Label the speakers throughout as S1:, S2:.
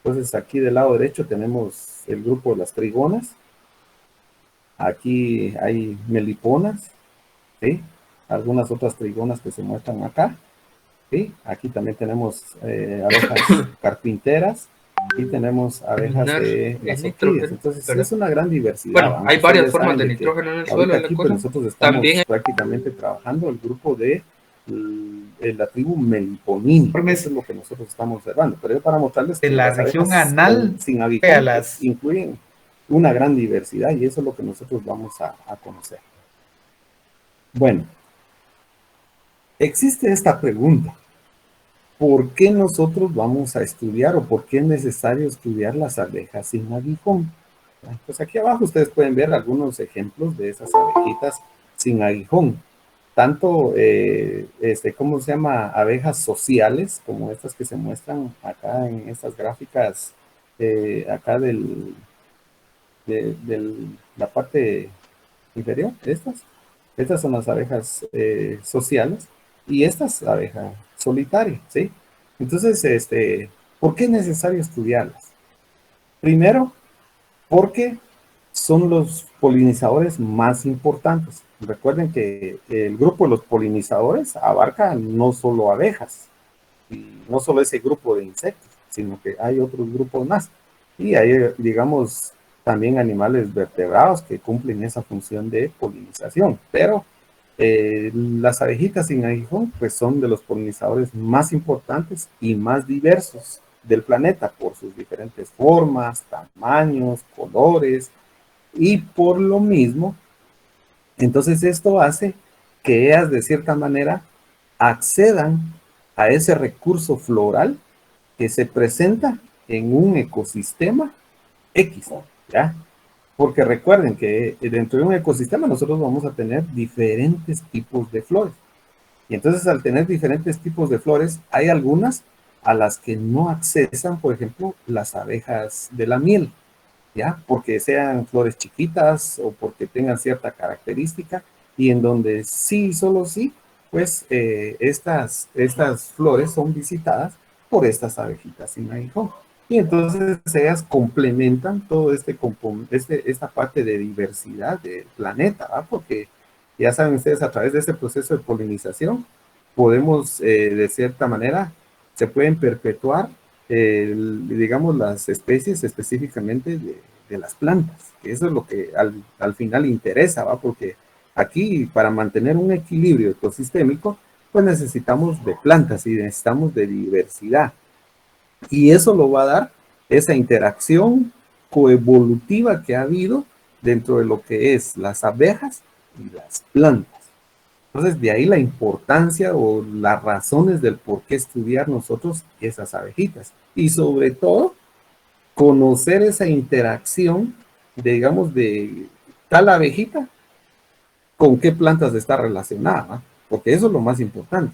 S1: Entonces aquí del lado derecho tenemos el grupo de las trigonas. Aquí hay meliponas, ¿sí? Algunas otras trigonas que se muestran acá, ¿sí? Aquí también tenemos abejas carpinteras y tenemos abejas
S2: Eliminar
S1: de
S2: el
S1: las orquídeas.
S2: nitrógeno,
S1: Entonces
S2: ¿verdad?
S1: es una gran diversidad,
S2: Bueno,
S1: ¿va?
S2: hay
S1: Ustedes
S2: varias
S1: ya
S2: formas
S1: saben
S2: de
S1: de que
S2: nitrógeno en el suelo,
S1: ahorita
S2: es la
S1: aquí pues
S2: cosa.
S1: nosotros
S2: También,
S1: estamos prácticamente trabajando el grupo de la tribu Meliponini. Eso es lo que nosotros estamos observando. Pero yo para mostrarles
S3: de
S1: que
S3: la
S1: las
S3: región
S1: abejas
S3: anal,
S1: sin
S3: a
S1: aguijón pues
S3: las
S1: incluyen una gran diversidad y eso es lo que nosotros vamos a conocer. Bueno, existe esta pregunta. ¿Por qué nosotros vamos a estudiar o por qué es necesario estudiar las abejas sin aguijón? Pues aquí abajo ustedes pueden ver algunos ejemplos de esas abejitas sin aguijón. Tanto, ¿cómo se llama? Abejas sociales, como estas que se muestran acá en estas gráficas, acá la parte inferior, estas. Estas son las abejas sociales y estas abejas solitarias, ¿sí? Entonces, ¿por qué es necesario estudiarlas? Primero, porque son los polinizadores más importantes. Recuerden que el grupo de los polinizadores abarca no solo abejas, y no solo ese grupo de insectos, sino que hay otros grupos más. Y hay, digamos, también animales vertebrados que cumplen esa función de polinización. Pero las abejitas sin aguijón, pues son de los polinizadores más importantes y más diversos del planeta por sus diferentes formas, tamaños, colores, y por lo mismo, entonces esto hace que ellas de cierta manera accedan a ese recurso floral que se presenta en un ecosistema X, ¿ya? Porque recuerden que dentro de un ecosistema nosotros vamos a tener diferentes tipos de flores. Y entonces al tener diferentes tipos de flores, hay algunas a las que no accesan, por ejemplo, las abejas de la miel, ¿ya? Porque sean flores chiquitas o porque tengan cierta característica y en donde sí, solo sí, pues estas flores son visitadas por estas abejitas sin aguijón. Y entonces ellas complementan todo esta parte de diversidad del planeta, ¿va? Porque ya saben ustedes, a través de este proceso de polinización, podemos, de cierta manera, se pueden perpetuar digamos, las especies específicamente de las plantas, que eso es lo que al final interesa, ¿va? Porque aquí, para mantener un equilibrio ecosistémico, pues necesitamos de plantas y necesitamos de diversidad. Y eso lo va a dar esa interacción coevolutiva que ha habido dentro de lo que es las abejas y las plantas. Entonces, de ahí la importancia o las razones del por qué estudiar nosotros esas abejitas. Y sobre todo, conocer esa interacción, digamos, de tal abejita con qué plantas está relacionada, ¿no? Porque eso es lo más importante,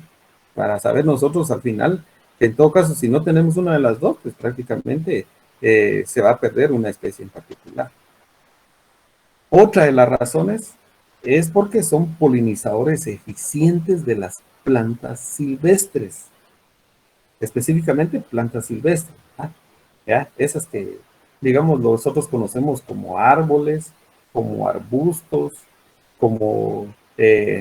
S1: para saber nosotros al final, que en todo caso, si no tenemos una de las dos, pues prácticamente se va a perder una especie en particular. Otra de las razones es porque son polinizadores eficientes de las plantas silvestres, específicamente plantas silvestres, ¿ah? ¿Ya? Esas que, digamos, nosotros conocemos como árboles, como arbustos, como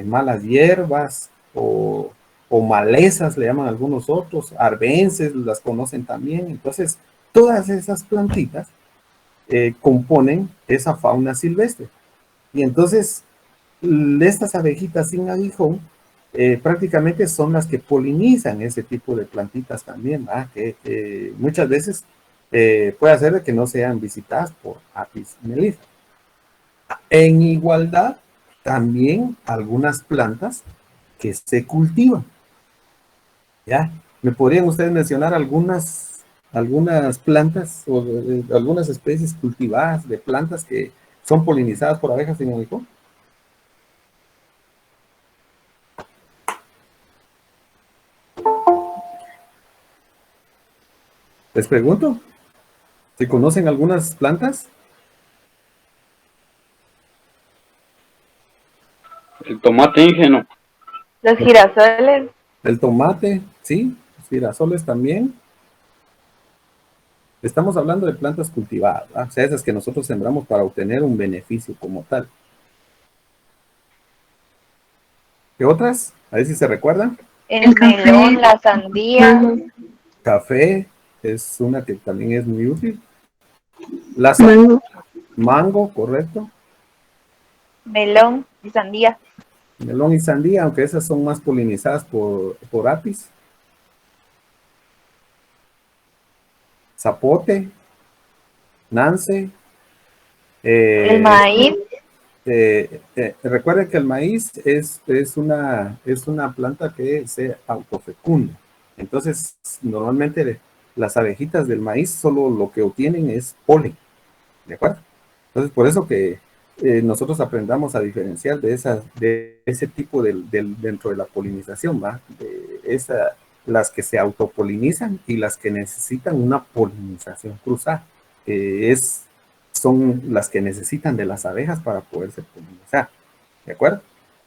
S1: malas hierbas o malezas, le llaman algunos otros, arbences, las conocen también. Entonces, todas esas plantitas componen esa fauna silvestre. Y entonces, estas abejitas sin aguijón prácticamente son las que polinizan ese tipo de plantitas también, ¿va? Que muchas veces puede hacer de que no sean visitadas por apis mellifera. En igualdad, también algunas plantas que se cultivan, ¿ya? ¿Me podrían ustedes mencionar algunas plantas o algunas especies cultivadas de plantas que son polinizadas por abejas sin aguijón? Les pregunto, ¿se conocen algunas plantas?
S4: El tomate ígeno.
S5: Los girasoles.
S1: El tomate, sí, los girasoles también. Estamos hablando de plantas cultivadas, ¿verdad? O sea, esas que nosotros sembramos para obtener un beneficio como tal. ¿Qué otras? A ver si se recuerdan.
S2: El melón, la sandía,
S1: Café es una que también es muy útil. La mango. Mango, correcto.
S2: melón y sandía.
S1: Melón y sandía, aunque esas son más polinizadas por apis. Zapote, nance.
S2: El maíz,
S1: Recuerden que el maíz es una planta que se autofecunda. Entonces, normalmente las abejitas del maíz solo lo que obtienen es polen. ¿De acuerdo? Entonces, por eso que nosotros aprendamos a diferenciar de ese tipo dentro de la polinización, ¿va? Las que se autopolinizan y las que necesitan una polinización cruzada. Son las que necesitan de las abejas para poderse polinizar. ¿De acuerdo?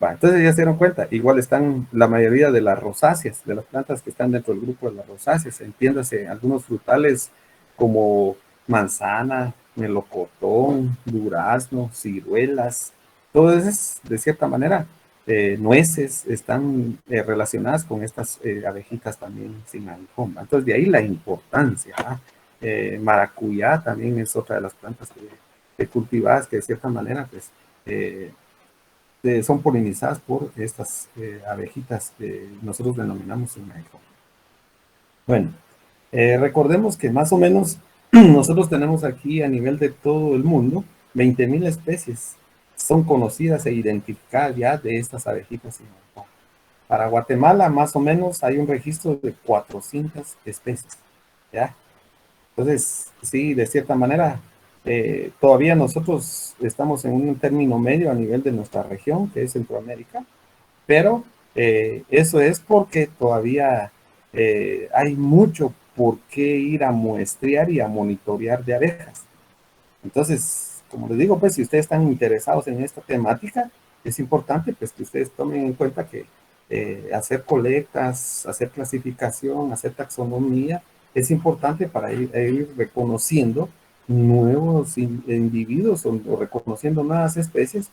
S1: Va, entonces ya se dieron cuenta, igual están la mayoría de las rosáceas, de las plantas que están dentro del grupo de las rosáceas, entiéndase, algunos frutales como manzana, melocotón, durazno, ciruelas, todo eso es, de cierta manera, nueces están relacionadas con estas abejitas también sin aguijón. Entonces de ahí la importancia. Maracuyá también es otra de las plantas que cultivadas que de cierta manera pues son polinizadas por estas abejitas que nosotros denominamos sin aguijón. Bueno, recordemos que más o menos nosotros tenemos aquí a nivel de todo el mundo 20.000 especies son conocidas e identificadas ya de estas abejitas sin aguijón. Para Guatemala más o menos hay un registro de 400 especies, ¿ya? Entonces, sí, de cierta manera, todavía nosotros estamos en un término medio a nivel de nuestra región, que es Centroamérica, pero eso es porque todavía hay mucho por qué ir a muestrear y a monitorear de abejas. Entonces, como les digo, pues si ustedes están interesados en esta temática, es importante pues que ustedes tomen en cuenta que hacer colectas, hacer clasificación, hacer taxonomía, es importante para ir reconociendo nuevos individuos o reconociendo nuevas especies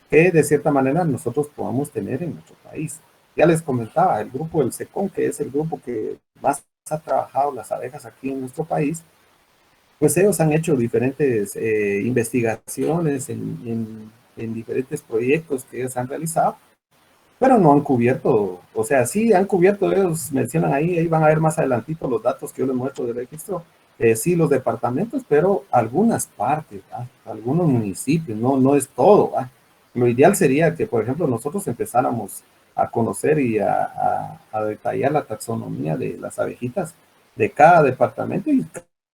S1: que de cierta manera nosotros podamos tener en nuestro país. Ya les comentaba, el grupo del SECON, que es el grupo que más ha trabajado las abejas aquí en nuestro país, pues ellos han hecho diferentes investigaciones en diferentes proyectos que ellos han realizado, pero no han cubierto, o sea, sí han cubierto, ellos mencionan ahí van a ver más adelantito los datos que yo les muestro del registro, sí los departamentos, pero algunas partes, ¿va? Algunos municipios, no es todo, ¿va? Lo ideal sería que, por ejemplo, nosotros empezáramos a conocer y a detallar la taxonomía de las abejitas de cada departamento y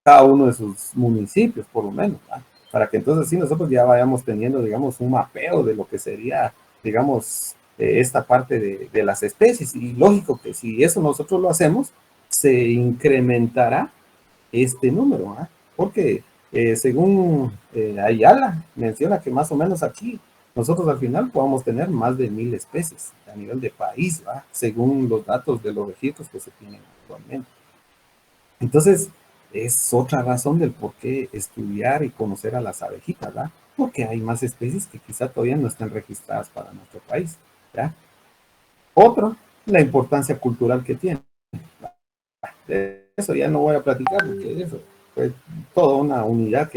S1: cada uno de sus municipios, por lo menos, ¿va? Para que entonces sí nosotros ya vayamos teniendo, digamos, un mapeo de lo que sería, digamos, esta parte de las especies. Y lógico que si eso nosotros lo hacemos, se incrementará este número, ¿eh? Porque según Ayala menciona que más o menos aquí nosotros al final podamos tener más de 1.000 especies a nivel de país, ¿va? Según los datos de los registros que se tienen actualmente. Entonces, es otra razón del por qué estudiar y conocer a las abejitas, ¿verdad? Porque hay más especies que quizá todavía no están registradas para nuestro país, ¿ya? Otro, la importancia cultural que tiene. De eso ya no voy a platicar, porque eso fue toda una unidad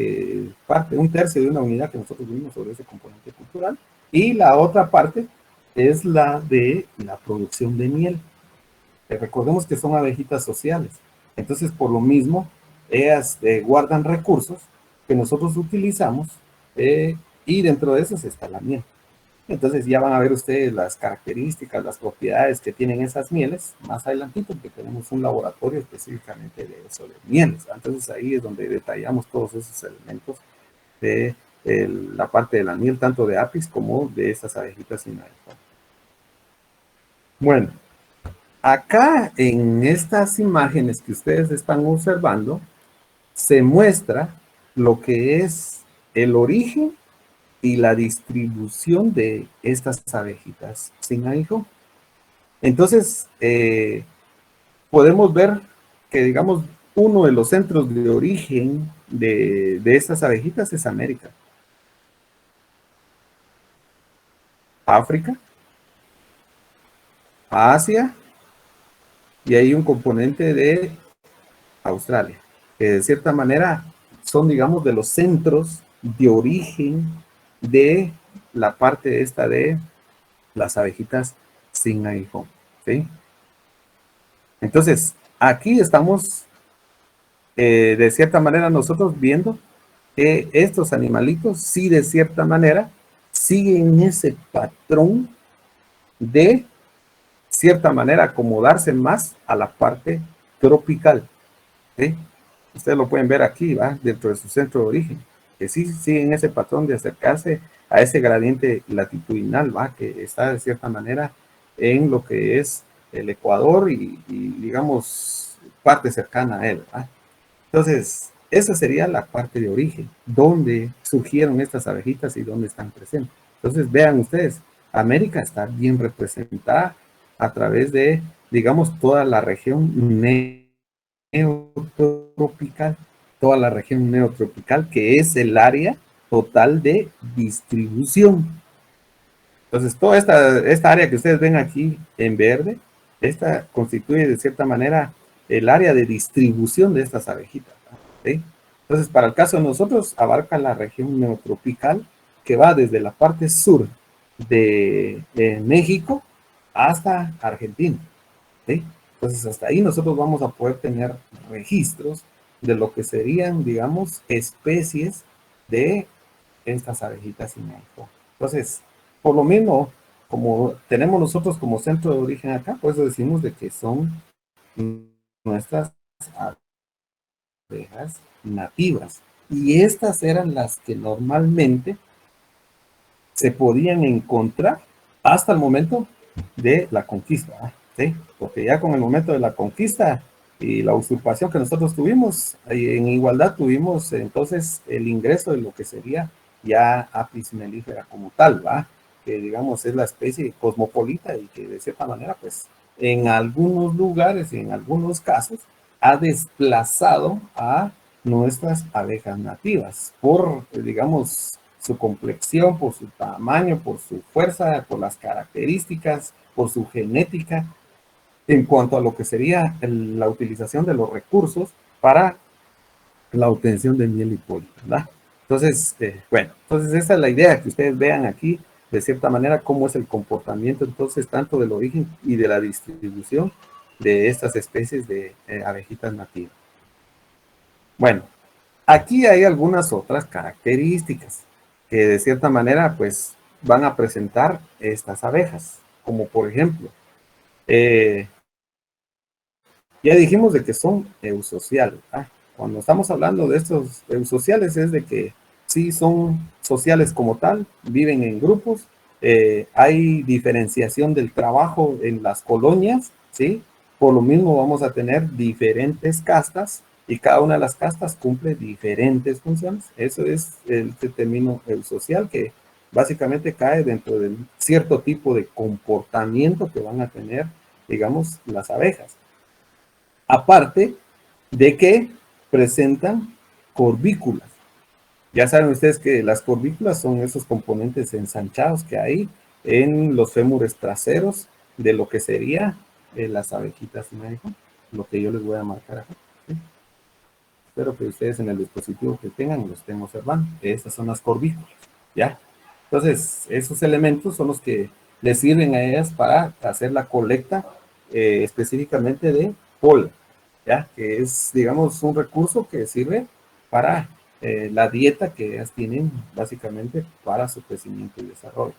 S1: un tercio de una unidad que nosotros vimos sobre ese componente cultural. Y la otra parte es la de la producción de miel. Recordemos que son abejitas sociales. Entonces, por lo mismo, ellas guardan recursos que nosotros utilizamos y dentro de esos está la miel. Entonces ya van a ver ustedes las características, las propiedades que tienen esas mieles más adelantito, porque tenemos un laboratorio específicamente de eso, de mieles. Entonces ahí es donde detallamos todos esos elementos de la parte de la miel, tanto de apis como de estas abejitas sin aguijón. Bueno, acá en estas imágenes que ustedes están observando, se muestra lo que es el origen y la distribución de estas abejitas sin aguijón. Entonces, podemos ver que, digamos, uno de los centros de origen de estas abejitas es América. África, Asia, y hay un componente de Australia, que de cierta manera son, digamos, de los centros de origen de la parte esta de las abejitas sin aguijón, ¿sí? Entonces, aquí estamos, de cierta manera, nosotros viendo que estos animalitos, sí, de cierta manera, siguen ese patrón de cierta manera acomodarse más a la parte tropical, ¿sí? Ustedes lo pueden ver aquí, ¿va? Dentro de su centro de origen, que sí siguen ese patrón de acercarse a ese gradiente latitudinal, ¿va? Que está de cierta manera en lo que es el Ecuador y digamos, parte cercana a él, ¿va? Entonces, esa sería la parte de origen, donde surgieron estas abejitas y dónde están presentes. Entonces, vean ustedes, América está bien representada a través de, digamos, toda la región neotropical, toda la región neotropical, que es el área total de distribución. Entonces, toda esta área que ustedes ven aquí en verde, esta constituye de cierta manera el área de distribución de estas abejitas, ¿sí? Entonces, para el caso de nosotros, abarca la región neotropical que va desde la parte sur de México hasta Argentina, ¿sí? Entonces, hasta ahí nosotros vamos a poder tener registros de lo que serían, digamos, especies de estas abejitas sin aguijón. Entonces, por lo mismo, como tenemos nosotros como centro de origen acá, pues decimos de que son nuestras abejas nativas. Y estas eran las que normalmente se podían encontrar hasta el momento de la conquista, ¿sí? Porque ya con el momento de la conquista y la usurpación que nosotros tuvimos, en igualdad tuvimos entonces el ingreso de lo que sería ya Apis mellifera como tal, ¿va? Que digamos es la especie cosmopolita y que de cierta manera pues en algunos lugares y en algunos casos ha desplazado a nuestras abejas nativas por, digamos, su complexión, por su tamaño, por su fuerza, por las características, por su genética, en cuanto a lo que sería la utilización de los recursos para la obtención de miel y polen, ¿verdad? Entonces, bueno, entonces esa es la idea, que ustedes vean aquí, de cierta manera, cómo es el comportamiento, entonces, tanto del origen y de la distribución de estas especies de abejitas nativas. Bueno, aquí hay algunas otras características que de cierta manera pues van a presentar estas abejas, como por ejemplo, ya dijimos de que son eusociales, ¿verdad? Cuando estamos hablando de estos eusociales es de que sí son sociales como tal, viven en grupos, hay diferenciación del trabajo en las colonias, ¿sí? Por lo mismo vamos a tener diferentes castas y cada una de las castas cumple diferentes funciones. Eso es el término eusocial que básicamente cae dentro de cierto tipo de comportamiento que van a tener, digamos, las abejas. Aparte de que presentan corbículas. Ya saben ustedes que las corbículas son esos componentes ensanchados que hay en los fémures traseros de lo que sería las abejitas sin aguijón, lo que yo les voy a marcar acá, ¿sí? Espero que ustedes en el dispositivo que tengan lo estén observando. Estas son las corbículas, ¿ya? Entonces, esos elementos son los que les sirven a ellas para hacer la colecta específicamente de polen, ¿ya? Que es, digamos, un recurso que sirve para la dieta que ellas tienen básicamente para su crecimiento y desarrollo.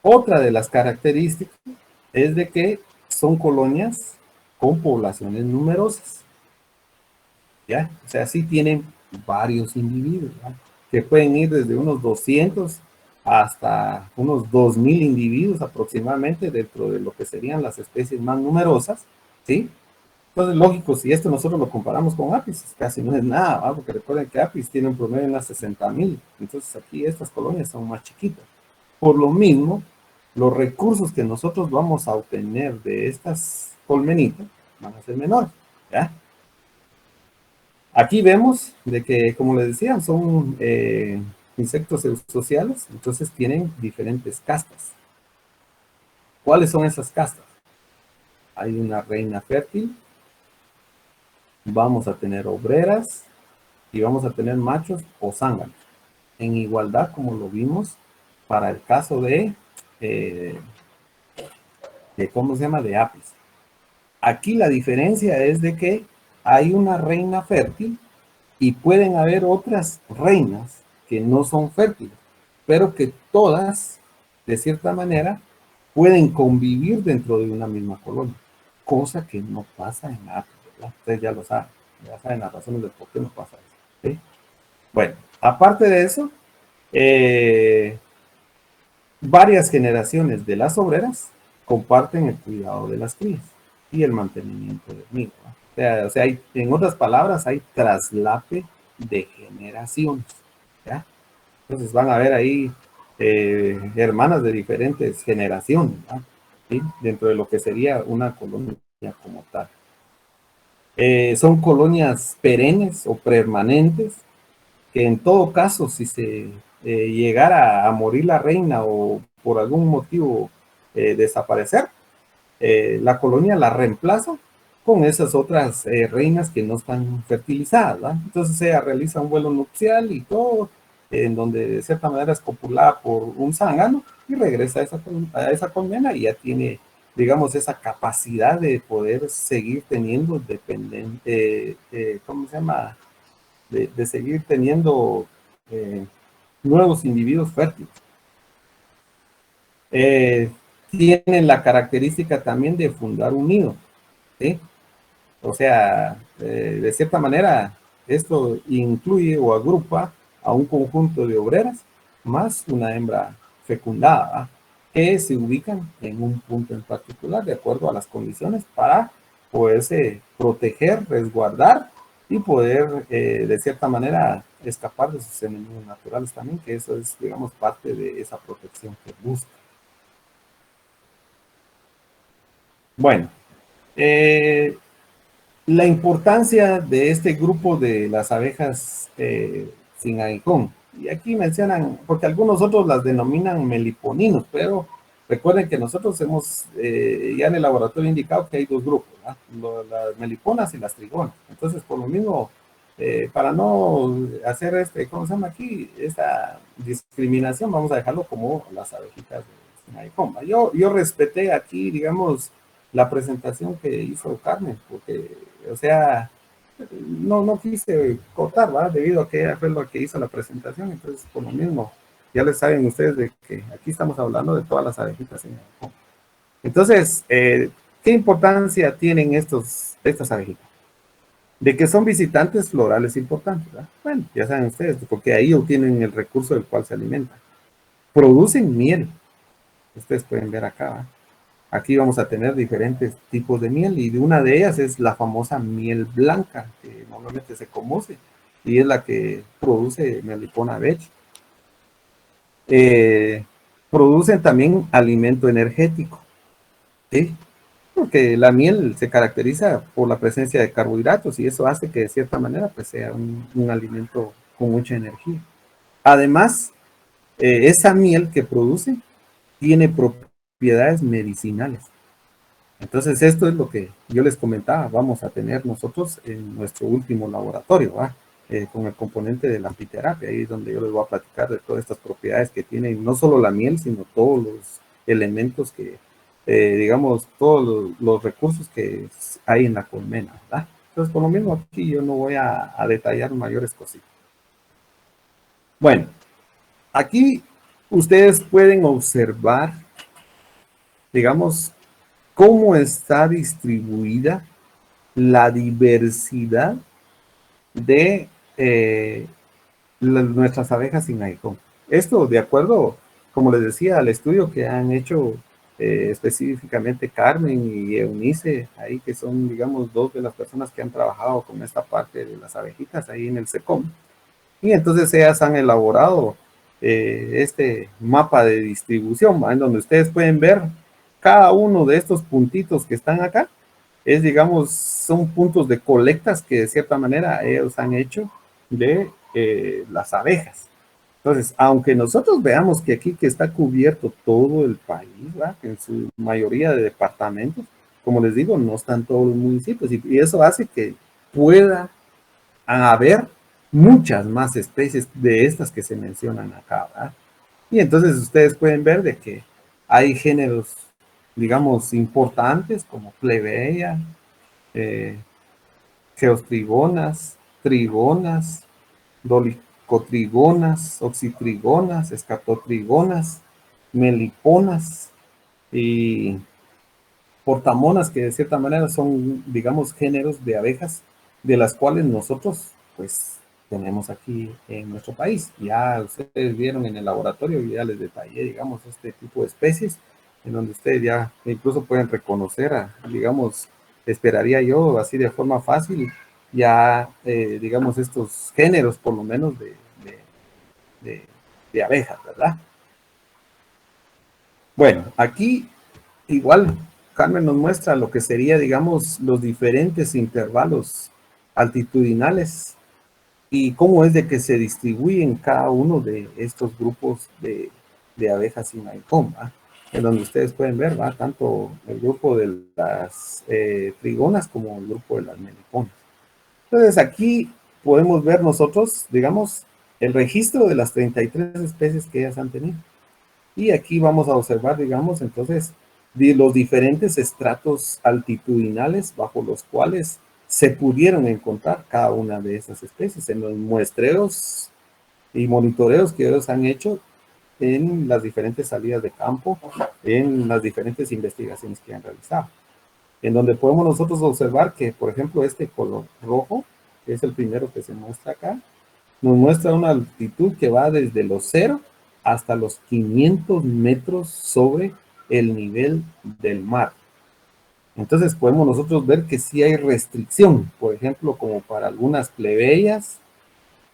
S1: Otra de las características es de que son colonias con poblaciones numerosas, ¿ya? O sea, sí tienen varios individuos, ¿ya? Que pueden ir desde unos 200 hasta unos 2000 individuos aproximadamente dentro de lo que serían las especies más numerosas, ¿sí? Entonces, lógico, si esto nosotros lo comparamos con Apis, casi no es nada, ¿va? Porque recuerden que Apis tiene un promedio de unas 60,000, entonces aquí estas colonias son más chiquitas. Por lo mismo, los recursos que nosotros vamos a obtener de estas colmenitas van a ser menores, ¿ya? Aquí vemos de que, como les decía, son insectos sociales, entonces tienen diferentes castas. ¿Cuáles son esas castas? Hay una reina fértil, vamos a tener obreras y vamos a tener machos o zánganos, en igualdad como lo vimos para el caso ¿cómo se llama? De apis. Aquí la diferencia es de que hay una reina fértil y pueden haber otras reinas que no son fértiles, pero que todas, de cierta manera, pueden convivir dentro de una misma colonia, cosa que no pasa en apis, ¿verdad? Ustedes ya saben las razones de por qué no pasa eso, ¿sí? Bueno, aparte de eso, varias generaciones de las obreras comparten el cuidado de las crías y el mantenimiento del nido, ¿no? O sea en otras palabras, hay traslape de generaciones, ¿ya? Entonces van a ver ahí hermanas de diferentes generaciones, ¿no? ¿Sí? Dentro de lo que sería una colonia como tal. Son colonias perennes o permanentes, que en todo caso, si se llegara a morir la reina o por algún motivo desaparecer, la colonia la reemplaza con esas otras reinas que no están fertilizadas, ¿verdad? Entonces ella realiza un vuelo nupcial y todo, en donde de cierta manera es copulada por un zángano y regresa a esa colmena y ya tiene, digamos, esa capacidad de poder seguir teniendo ¿cómo se llama? De seguir teniendo nuevos individuos fértiles. Tienen la característica también de fundar un nido, ¿sí? O sea, de cierta manera, esto incluye o agrupa a un conjunto de obreras más una hembra fecundada, ¿verdad? Que se ubican en un punto en particular de acuerdo a las condiciones para poderse proteger, resguardar y poder de cierta manera escapar de sus enemigos naturales también, que eso es, digamos, parte de esa protección que busca. Bueno, la importancia de este grupo de las abejas sin aguijón. Y aquí mencionan, porque algunos otros las denominan meliponinos, pero recuerden que nosotros hemos ya en el laboratorio indicado que hay dos grupos, ¿no? Las meliponas y las trigonas. Entonces, por lo mismo, para no hacer ¿cómo se llama aquí? Esta discriminación, vamos a dejarlo como las abejitas sin aguijón. Yo respeté aquí, digamos, la presentación que hizo Carmen, porque, o sea, no quise cortar, ¿verdad? Debido a que ella fue lo que hizo la presentación, entonces por lo mismo, ya les saben ustedes de que aquí estamos hablando de todas las abejitas en el campo. Entonces, ¿qué importancia tienen estas abejitas? De que son visitantes florales importantes, ¿verdad? Bueno, ya saben ustedes, porque ahí obtienen el recurso del cual se alimentan. Producen miel, ustedes pueden ver acá, ¿verdad? Aquí vamos a tener diferentes tipos de miel y de una de ellas es la famosa miel blanca, que normalmente se conoce y es la que produce Melipona veche. Producen también alimento energético, ¿sí? Porque la miel se caracteriza por la presencia de carbohidratos y eso hace que de cierta manera pues, sea un alimento con mucha energía. Además, esa miel que produce tiene propiedades medicinales. Entonces, esto es lo que yo les comentaba, vamos a tener nosotros en nuestro último laboratorio, con el componente de la apiterapia, ahí es donde yo les voy a platicar de todas estas propiedades que tiene, no solo la miel, sino todos los elementos que, digamos, todos los recursos que hay en la colmena, ¿verdad? Entonces, por lo mismo, aquí yo no voy a detallar mayores cositas. Bueno, aquí ustedes pueden observar, digamos, cómo está distribuida la diversidad de nuestras abejas sin aguijón. Esto de acuerdo, como les decía, al estudio que han hecho específicamente Carmen y Eunice, ahí que son, digamos, dos de las personas que han trabajado con esta parte de las abejitas ahí en el SECOM. Y entonces ellas han elaborado este mapa de distribución, ¿va? En donde ustedes pueden ver cada uno de estos puntitos que están acá, digamos, son puntos de colectas que de cierta manera ellos han hecho de las abejas. Entonces, aunque nosotros veamos que aquí que está cubierto todo el país, ¿verdad? En su mayoría de departamentos, como les digo, no están todos los municipios y eso hace que pueda haber muchas más especies de estas que se mencionan acá, ¿verdad? Y entonces ustedes pueden ver de que hay géneros, digamos, importantes como plebeya, eh, geostrigonas, trigonas, dolicotrigonas, oxitrigonas, escatotrigonas, meliponas y portamonas, que de cierta manera son, digamos, géneros de abejas de las cuales nosotros, pues, tenemos aquí en nuestro país. Ya ustedes vieron en el laboratorio, ya les detallé, digamos, este tipo de especies, en donde ustedes ya incluso pueden reconocer, digamos, esperaría yo, así de forma fácil, ya, digamos, estos géneros, por lo menos, de, de abejas, ¿verdad? Bueno, aquí igual Carmen nos muestra lo que sería, digamos, los diferentes intervalos altitudinales y cómo es de que se distribuyen cada uno de estos grupos de abejas y maicón, ¿va? En donde ustedes pueden ver, ¿va? Tanto el grupo de las trigonas como el grupo de las meliponas. Entonces aquí podemos ver nosotros, digamos, el registro de las 33 especies que ellas han tenido. Y aquí vamos a observar, digamos, entonces, de los diferentes estratos altitudinales bajo los cuales se pudieron encontrar cada una de esas especies en los muestreos y monitoreos que ellos han hecho en las diferentes salidas de campo, en las diferentes investigaciones que han realizado. En donde podemos nosotros observar que, por ejemplo, este color rojo, que es el primero que se muestra acá, nos muestra una altitud que va desde los 0 hasta los 500 metros sobre el nivel del mar. Entonces podemos nosotros ver que sí hay restricción, por ejemplo, como para algunas plebeyas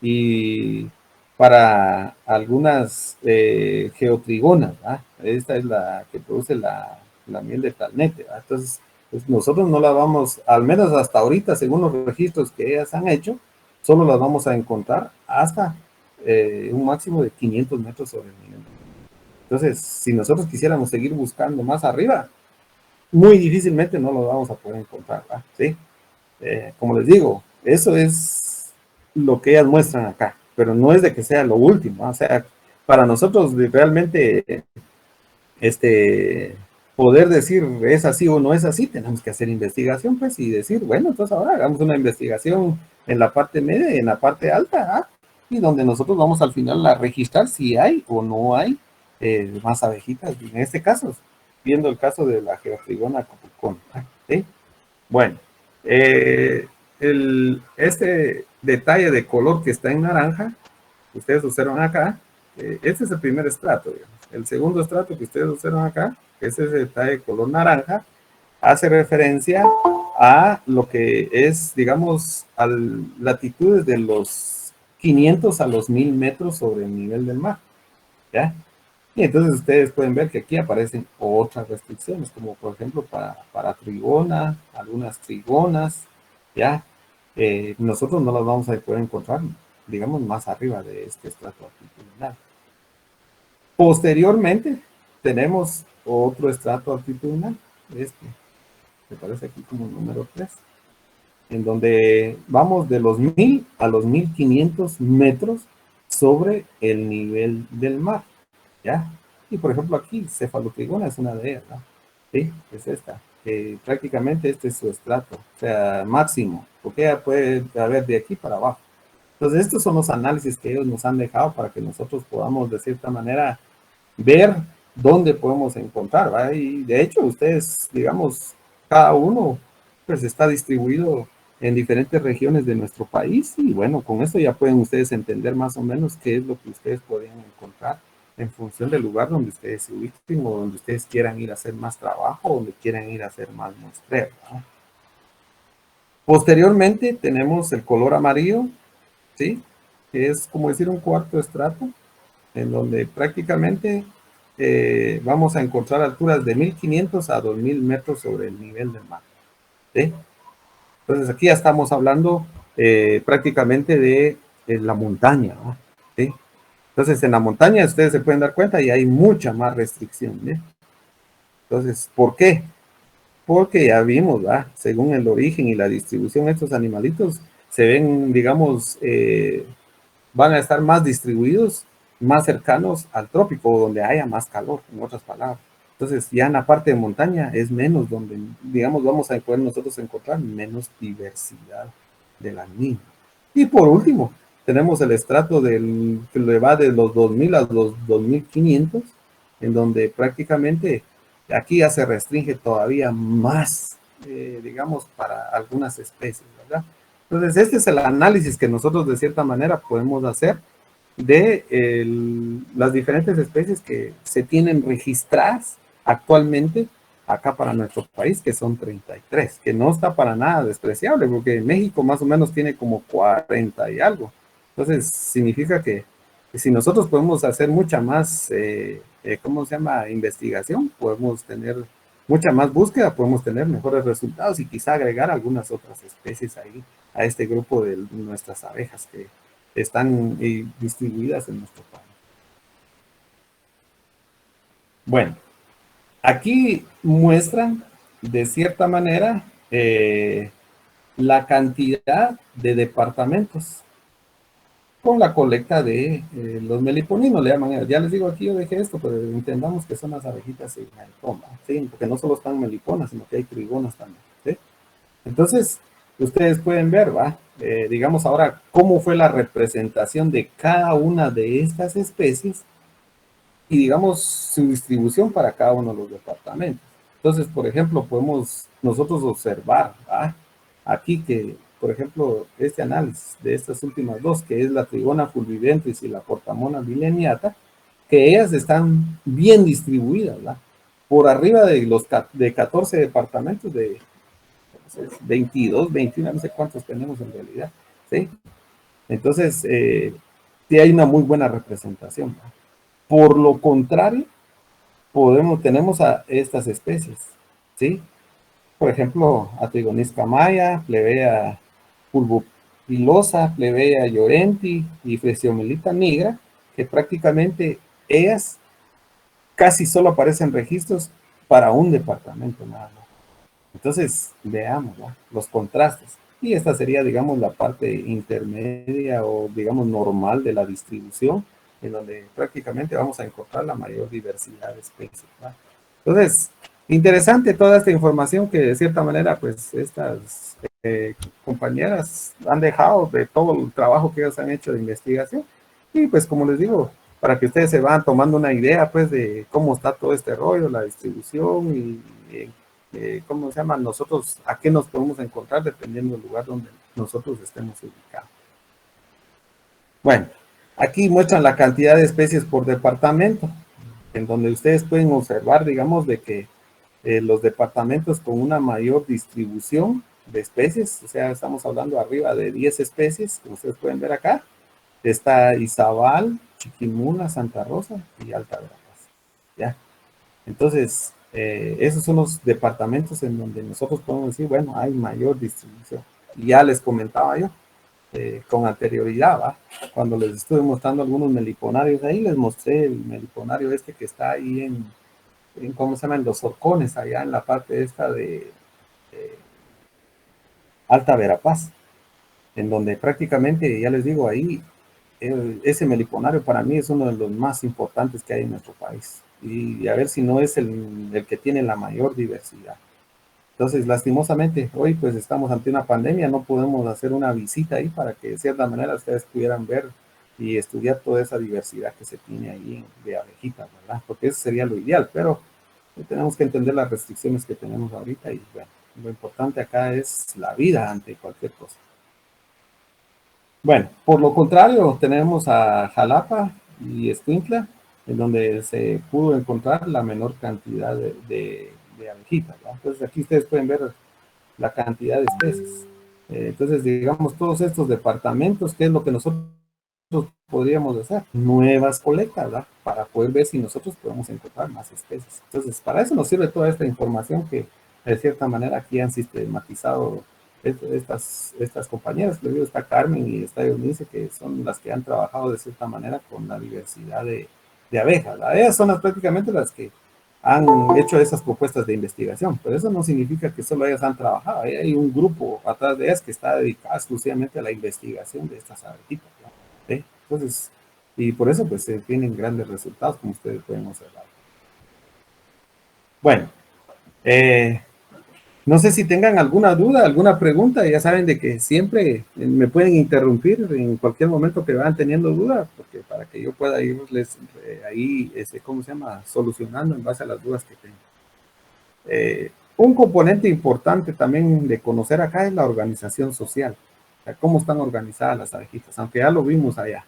S1: y para algunas geotrigonas, ¿verdad? Esta es la que produce la miel de talnete, ¿verdad? Entonces, pues nosotros no la vamos, al menos hasta ahorita, según los registros que ellas han hecho, solo las vamos a encontrar hasta un máximo de 500 metros sobre el nivel. Entonces, si nosotros quisiéramos seguir buscando más arriba, muy difícilmente no lo vamos a poder encontrar, ¿verdad? ¿Sí? Como les digo, eso es lo que ellas muestran acá, pero no es de que sea lo último, ¿no? O sea, para nosotros realmente poder decir es así o no es así, tenemos que hacer investigación, pues, y decir, bueno, entonces ahora hagamos una investigación en la parte media y en la parte alta, ¿ah? Y donde nosotros vamos al final a registrar si hay o no hay más abejitas, en este caso, viendo el caso de la geotrigona copucón, ¿sí? Bueno, eh, este detalle de color que está en naranja, ustedes observan acá, este es el primer estrato, digamos. El segundo estrato que ustedes observan acá, que es ese detalle de color naranja, hace referencia a lo que es, digamos, a latitudes de los 500 a los 1000 metros sobre el nivel del mar, ¿ya? Y entonces ustedes pueden ver que aquí aparecen otras restricciones, como por ejemplo para trigona, algunas trigonas, ¿ya? Nosotros no las vamos a poder encontrar, digamos, más arriba de este estrato altitudinal. Posteriormente, tenemos otro estrato altitudinal, este, me parece aquí como número 3, en donde vamos de los 1000 a los 1500 metros sobre el nivel del mar, ¿ya? Y por ejemplo aquí, cefalotrigona es una de ellas, ¿no? Sí, es esta, que prácticamente este es su estrato, o sea, máximo, porque ya puede haber de aquí para abajo. Entonces, estos son los análisis que ellos nos han dejado para que nosotros podamos, de cierta manera, ver dónde podemos encontrar, ¿va? Y de hecho, ustedes, digamos, cada uno, pues está distribuido en diferentes regiones de nuestro país y bueno, con esto ya pueden ustedes entender más o menos qué es lo que ustedes podrían encontrar en función del lugar donde ustedes se ubiquen o donde ustedes quieran ir a hacer más trabajo o donde quieran ir a hacer más muestreo, ¿no? Posteriormente tenemos el color amarillo, ¿sí? Que es como decir un cuarto estrato, en donde prácticamente vamos a encontrar alturas de 1500 a 2000 metros sobre el nivel del mar. ¿sí? Entonces aquí ya estamos hablando prácticamente de la montaña, ¿no? ¿Sí? Entonces en la montaña ustedes se pueden dar cuenta y hay mucha más restricción, ¿sí? Entonces, ¿por qué? Porque ya vimos, ¿verdad? Según el origen y la distribución de estos animalitos, se ven, digamos, van a estar más distribuidos, más cercanos al trópico, donde haya más calor, en otras palabras. Entonces, ya en la parte de montaña es menos donde, digamos, vamos a poder nosotros encontrar menos diversidad de la niña. Y por último, tenemos el estrato que le va de los 2000 a los 2500, en donde prácticamente aquí ya se restringe todavía más, digamos, para algunas especies, ¿verdad? Entonces, este es el análisis que nosotros de cierta manera podemos hacer de las diferentes especies que se tienen registradas actualmente acá para nuestro país, que son 33, que no está para nada despreciable, porque México más o menos tiene como 40 y algo. Entonces, significa que si nosotros podemos hacer mucha más, ¿cómo se llama?, investigación, podemos tener mucha más búsqueda, podemos tener mejores resultados y quizá agregar algunas otras especies ahí a este grupo de nuestras abejas que están distribuidas en nuestro país. Bueno, aquí muestran de cierta manera la cantidad de departamentos con la colecta de los meliponinos, le llaman. Ya les digo, aquí yo dejé esto, pero entendamos que son las abejitas en toma, ¿sí? Porque no solo están meliponas, sino que hay trigonas también, ¿sí? Entonces, ustedes pueden ver, ¿va? Digamos ahora, cómo fue la representación de cada una de estas especies y, digamos, su distribución para cada uno de los departamentos. Entonces, por ejemplo, podemos nosotros observar, ¿va? Aquí que, por ejemplo, este análisis de estas últimas dos, que es la Trigona fulviventris y la Portamona bileniata, que ellas están bien distribuidas, ¿va? Por arriba de los de 14 departamentos de 22, 21, no sé cuántos tenemos en realidad, ¿sí? Entonces, sí hay una muy buena representación, ¿no? Por lo contrario, tenemos a estas especies, ¿sí? Por ejemplo, Atrigonisca maya, Plebea pulvopilosa, Plebea llorenti y Fresiomelita nigra, que prácticamente ellas casi solo aparecen registros para un departamento nada más. Entonces, veamos, ¿no?, los contrastes. Y esta sería, digamos, la parte intermedia o, digamos, normal de la distribución, en donde prácticamente vamos a encontrar la mayor diversidad de especies, ¿no? Entonces, interesante toda esta información que de cierta manera, pues, estas compañeras han dejado de todo el trabajo que ellos han hecho de investigación. Y pues, como les digo, para que ustedes se van tomando una idea, pues, de cómo está todo este rollo, la distribución y ¿cómo se llama? Nosotros, ¿a qué nos podemos encontrar dependiendo del lugar donde nosotros estemos ubicados? Bueno, aquí muestran la cantidad de especies por departamento, en donde ustedes pueden observar, digamos, de que los departamentos con una mayor distribución de especies, o sea, estamos hablando arriba de 10 especies, como ustedes pueden ver acá, está Izabal, Chiquimula, Santa Rosa y Alta Verapaz, ¿ya? Entonces, esos son los departamentos en donde nosotros podemos decir, bueno, hay mayor distribución. Y ya les comentaba yo con anterioridad, ¿va? Cuando les estuve mostrando algunos meliponarios ahí, les mostré el meliponario este que está ahí en ¿cómo se llaman? Los Horcones, allá en la parte esta de Alta Verapaz, en donde prácticamente, ya les digo, ahí ese meliponario para mí es uno de los más importantes que hay en nuestro país. Y a ver si no es el que tiene la mayor diversidad. Entonces, lastimosamente, hoy pues estamos ante una pandemia, no podemos hacer una visita ahí para que de cierta manera ustedes pudieran ver y estudiar toda esa diversidad que se tiene ahí de abejitas, ¿verdad? Porque eso sería lo ideal, pero tenemos que entender las restricciones que tenemos ahorita y bueno, lo importante acá es la vida ante cualquier cosa. Bueno, por lo contrario, tenemos a Jalapa y Escuintla, en donde se pudo encontrar la menor cantidad de abejitas, ¿no? Entonces aquí ustedes pueden ver la cantidad de especies. Entonces, digamos, todos estos departamentos, ¿qué es lo que nosotros podríamos hacer? Nuevas colectas, ¿verdad? Para poder ver si nosotros podemos encontrar más especies. Entonces, para eso nos sirve toda esta información que de cierta manera aquí han sistematizado estas compañeras. Le digo, está Carmen y está Eunice, que son las que han trabajado de cierta manera con la diversidad de abejas. Ellas son prácticamente las que han hecho esas propuestas de investigación, pero eso no significa que solo ellas han trabajado. Hay un grupo atrás de ellas que está dedicado exclusivamente a la investigación de estas abejitas, ¿no? ¿Sí? Entonces, y por eso pues se tienen grandes resultados, como ustedes pueden observar. Bueno, no sé si tengan alguna duda, alguna pregunta. Ya saben de que siempre me pueden interrumpir en cualquier momento que vayan teniendo dudas, porque para que yo pueda irles ahí, ¿cómo se llama? Solucionando en base a las dudas que tengo. Un componente importante también de conocer acá es la organización social. O sea, cómo están organizadas las abejitas, aunque ya lo vimos allá.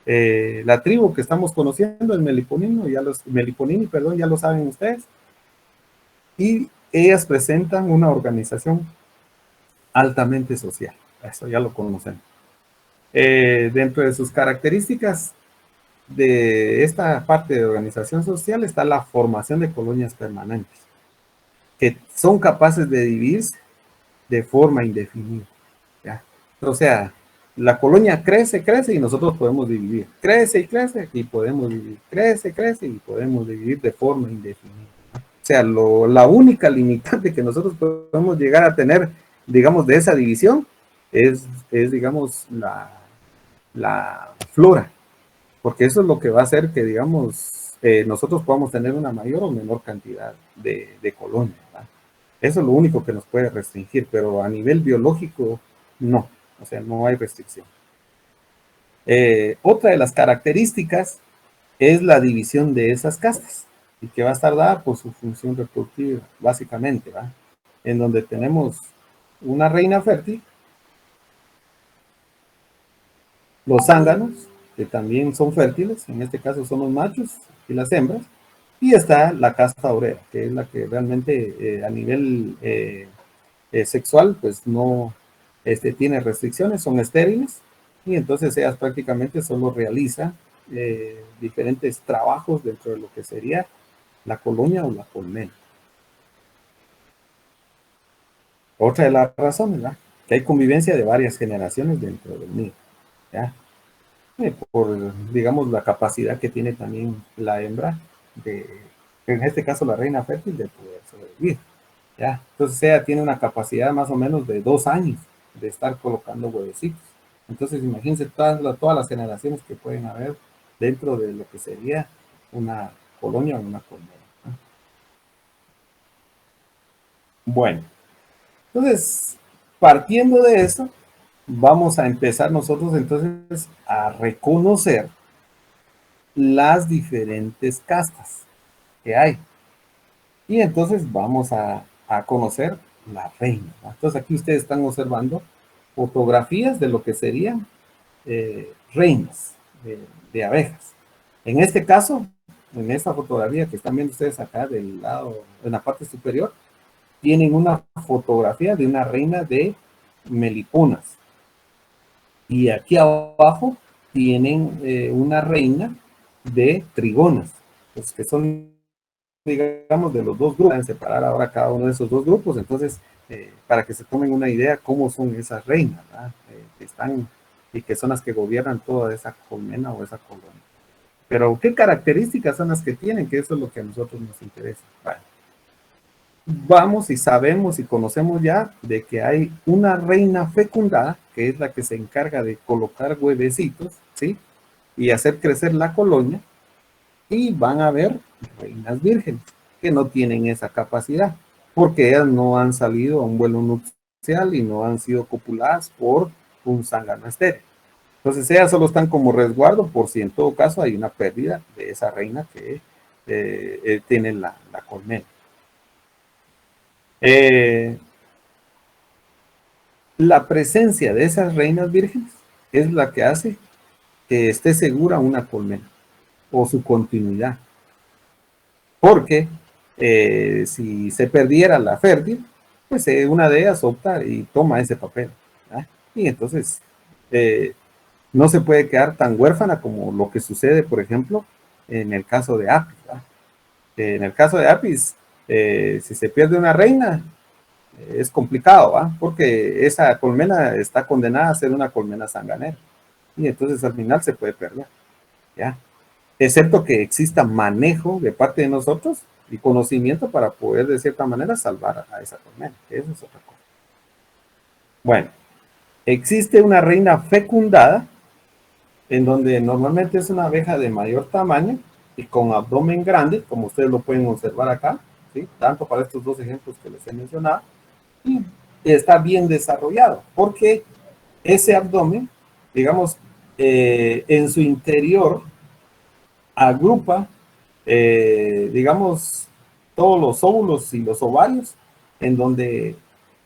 S1: La tribu que estamos conociendo, el Meliponini, perdón, ya lo saben ustedes. Y ellas presentan una organización altamente social. Eso ya lo conocen. Dentro de sus características de esta parte de organización social está la formación de colonias permanentes, que son capaces de dividirse de forma indefinida, ¿ya? O sea, la colonia crece, crece y nosotros podemos dividir. Crece y crece y podemos dividir. Crece, crece y podemos dividir de forma indefinida. O sea, la única limitante que nosotros podemos llegar a tener, digamos, de esa división es digamos, la flora, porque eso es lo que va a hacer que, digamos, nosotros podamos tener una mayor o menor cantidad de colonias, ¿verdad? Eso es lo único que nos puede restringir, pero a nivel biológico, no. O sea, no hay restricción. Otra de las características es la división de esas castas, y que va a estar dada por su función reproductiva, básicamente, ¿va? En donde tenemos una reina fértil, los zánganos, que también son fértiles, en este caso son los machos y las hembras, y está la casta obrera, que es la que realmente a nivel sexual, pues no tiene restricciones, son estériles, y entonces ellas prácticamente solo realizan diferentes trabajos dentro de lo que sería la colonia o la colmena. Otra de las razones, ¿verdad? Que hay convivencia de varias generaciones dentro del nido, ¿ya? Por, digamos, la capacidad que tiene también la hembra, en este caso la reina fértil, de poder sobrevivir, ¿ya? Entonces ella tiene una capacidad más o menos de 2 años de estar colocando huevecitos. Entonces imagínense todas las generaciones que pueden haber dentro de lo que sería una colonia o una colmena, ¿no? Bueno, entonces, partiendo de eso, vamos a empezar nosotros entonces a reconocer las diferentes castas que hay. Y entonces vamos a conocer la reina, ¿no? Entonces aquí ustedes están observando fotografías de lo que serían reinas de abejas. En este caso, en esta fotografía que están viendo ustedes acá del lado, en la parte superior, tienen una fotografía de una reina de meliponas. Y aquí abajo tienen una reina de trigonas, pues que son, digamos, de los dos grupos. Van a separar ahora cada uno de esos dos grupos, entonces, para que se tomen una idea cómo son esas reinas, ¿verdad? Que están y que son las que gobiernan toda esa colmena o esa colonia. Pero, ¿qué características son las que tienen? Que eso es lo que a nosotros nos interesa. Bueno, vamos y sabemos y conocemos ya de que hay una reina fecundada, que es la que se encarga de colocar huevecitos, ¿sí? Y hacer crecer la colonia, y van a haber reinas vírgenes que no tienen esa capacidad, porque ellas no han salido a un vuelo nupcial y no han sido copuladas por un zángano estéril. Entonces ellas solo están como resguardo por si en todo caso hay una pérdida de esa reina que tiene la colmena. La presencia de esas reinas vírgenes es la que hace que esté segura una colmena o su continuidad. Porque si se perdiera la fértil, pues una de ellas opta y toma ese papel, ¿verdad? Y entonces no se puede quedar tan huérfana como lo que sucede, por ejemplo, en el caso de Apis, ¿verdad? En el caso de Apis, si se pierde una reina, es complicado, ¿va? Porque esa colmena está condenada a ser una colmena sanganera. Y entonces al final se puede perder, ¿ya? Excepto que exista manejo de parte de nosotros y conocimiento para poder de cierta manera salvar a esa colmena, que eso es otra cosa. Bueno, existe una reina fecundada, en donde normalmente es una abeja de mayor tamaño y con abdomen grande, como ustedes lo pueden observar acá, ¿sí? Tanto para estos dos ejemplos que les he mencionado, y está bien desarrollado, porque ese abdomen, digamos, en su interior agrupa, digamos, todos los óvulos y los ovarios, en donde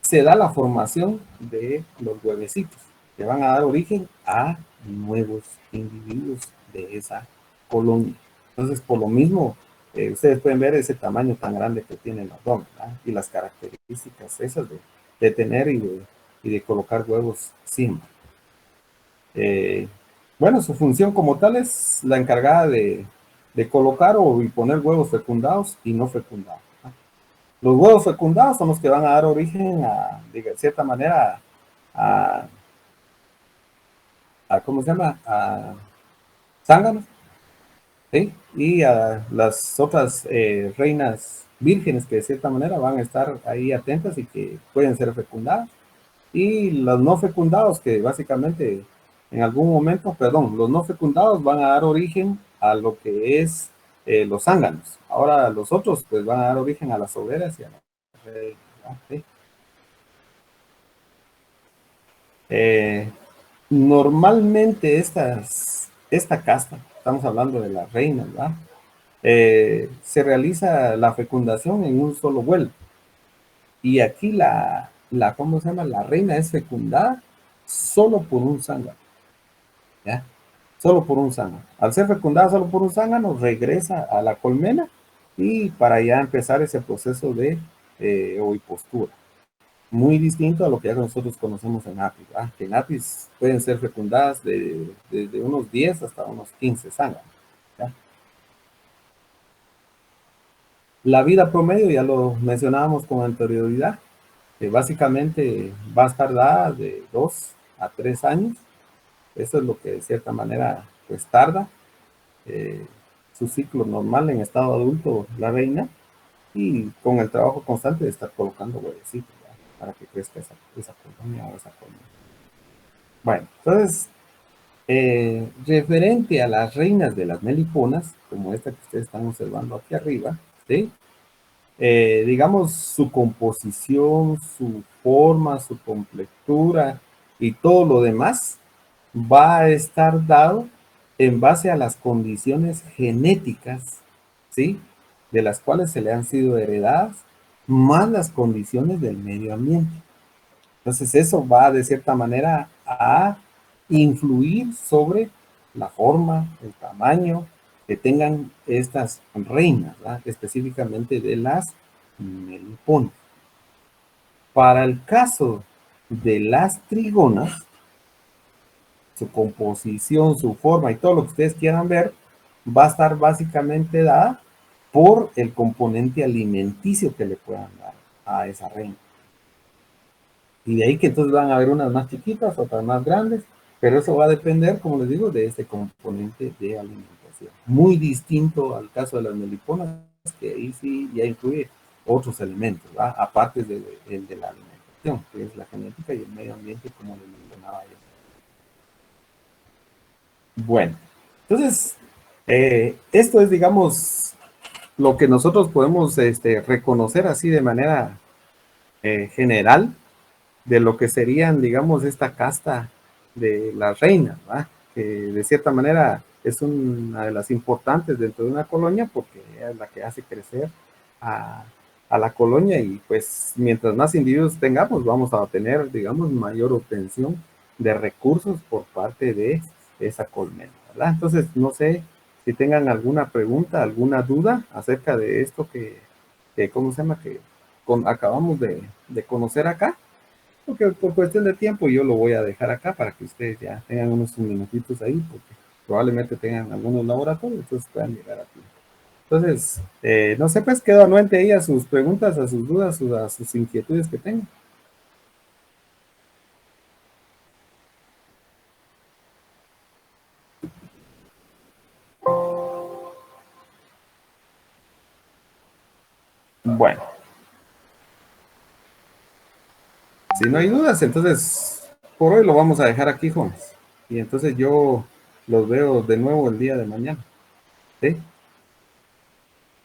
S1: se da la formación de los huevecitos, que van a dar origen a nuevos individuos de esa colonia. Entonces, por lo mismo, ustedes pueden ver ese tamaño tan grande que tiene el abdomen, ¿verdad? Y las características esas de tener y de colocar huevos siempre. Bueno, su función como tal es la encargada de colocar o poner huevos fecundados y no fecundados, ¿no? Los huevos fecundados son los que van a dar origen a, de cierta manera, a, ¿cómo se llama? A zánganos, ¿sí? Y a las otras reinas vírgenes que de cierta manera van a estar ahí atentas y que pueden ser fecundadas. Y los no fecundados que básicamente en algún momento, perdón, los no fecundados van a dar origen a lo que es los zánganos. Ahora los otros pues van a dar origen a las obreras y a las reinas, ¿sí? Eh, Normalmente esta casta, estamos hablando de las reinas, ¿verdad? Se realiza la fecundación en un solo vuelo. Y aquí ¿cómo se llama? La reina es fecundada solo por un zángano, ¿ya? Solo por un zángano. Al ser fecundada solo por un zángano, regresa a la colmena y para ya empezar ese proceso de ovipostura. Muy distinto a lo que ya nosotros conocemos en apis, ¿verdad? Que en apis pueden ser fecundadas desde unos 10 hasta unos 15 zánganos, ¿ya? La vida promedio ya lo mencionábamos con anterioridad, que básicamente va a estar dada de 2 a 3 años. Eso es lo que de cierta manera pues tarda su ciclo normal en estado adulto la reina, y con el trabajo constante de estar colocando huevecitos, ¿verdad? Para que crezca esa colonia o esa colonia. Bueno, entonces, referente a las reinas de las meliponas, como esta que ustedes están observando aquí arriba, ¿sí? Digamos, su composición, su forma, su completura y todo lo demás va a estar dado en base a las condiciones genéticas, ¿sí? De las cuales se le han sido heredadas, más las condiciones del medio ambiente. Entonces eso va de cierta manera a influir sobre la forma, el tamaño que tengan estas reinas, ¿verdad? Específicamente de las meliponas. Para el caso de las trigonas, su composición, su forma y todo lo que ustedes quieran ver, va a estar básicamente dada por el componente alimenticio que le puedan dar a esa reina. Y de ahí que entonces van a haber unas más chiquitas, otras más grandes, pero eso va a depender, como les digo, de este componente de alimentación. Muy distinto al caso de las meliponas, que ahí sí ya incluye otros elementos, ¿va? Aparte de la alimentación, que es la genética y el medio ambiente, como les mencionaba yo. Bueno, entonces, esto es, digamos, lo que nosotros podemos reconocer así de manera general de lo que serían, digamos, esta casta de las reinas, ¿va? Que de cierta manera es una de las importantes dentro de una colonia porque es la que hace crecer a la colonia, y pues mientras más individuos tengamos, vamos a tener, digamos, mayor obtención de recursos por parte de esa colmena, ¿verdad? Entonces, no sé si tengan alguna pregunta, alguna duda acerca de esto que ¿cómo se llama? Que acabamos de conocer acá. Porque por cuestión de tiempo yo lo voy a dejar acá para que ustedes ya tengan unos minutitos ahí, porque probablemente tengan algunos laboratorios, entonces puedan llegar aquí. Entonces, no sé, pues quedo anuente ahí a sus preguntas, a sus dudas, a sus inquietudes que tengan. Bueno, si no hay dudas, entonces por hoy lo vamos a dejar aquí, jóvenes. Y entonces yo los veo de nuevo el día de mañana. ¿Sí?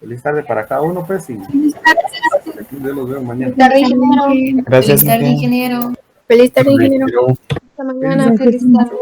S1: Feliz tarde para cada uno, pues, y yo los veo mañana.
S2: Feliz tarde, ingeniero.
S3: Gracias,
S5: Feliz tarde,
S3: ingeniero.
S5: ingeniero.
S6: Feliz tarde, ingeniero.
S3: Pero
S5: Hasta mañana. Feliz tarde.